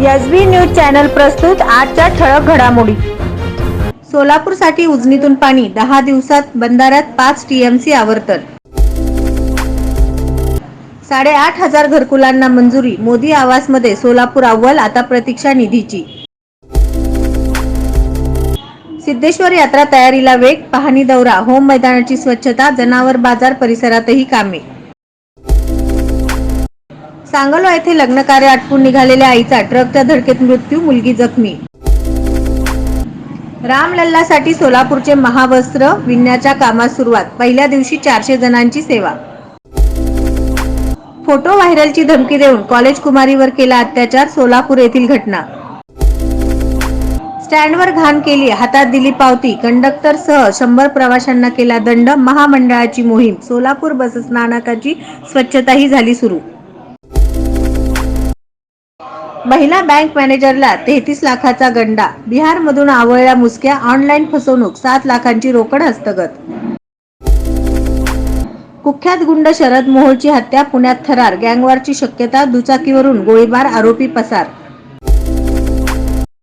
SB news channel प्रस्तुत आजच्या ठळक घडामोडी। सोलापूरसाठी उजनीतून पाणी 10 दिवसात बंधाऱ्यात 5 टीएमसी आवर्तन। 8,500 घरकुलांना मंजुरी। मोदी आवासमध्ये सोलापूर अव्वल, आता प्रतीक्षा निधीची। सिद्धेश्वर यात्रा तयारीला वेग, पाहणी दौरा, होम मैदानाची स्वच्छता, जनावर बाजार परिसरातही कामे। सांगोला येथे लग्न कार्य आटपून निघालेल्या आईचा ट्रकच्या धडकेत मृत्यू, मुलगी जखमी। रामलल्लासाठी सोलापूरचे महावस्त्र विणण्याच्या कामास सुरुवात। पहिल्या दिवशी 400 जणांची सेवा। फोटो व्हायरलची धमकी देऊन कॉलेज कुमारीवर केला अत्याचार, सोलापूर येथील घटना। स्टँडवर घाण केली, हातात दिली पावती, कंडक्टरसह 100 प्रवाशांना केला दंड। महामंडळाची मोहीम, सोलापूर बसस्थानकाची स्वच्छताही झाली सुरू। महिला बँक मॅनेजरला 33 लाखाचा गंडा, बिहारमधून आवळल्या मुसक्या, ऑनलाईन फसवणूक, 7 लाखांची रोकड हस्तगत। कुख्यात गुंड शरद मोहोळची हत्या, पुण्यात थरार, गँगवॉरची शक्यता, दुचाकीवरून गोळीबार, आरोपी पसार।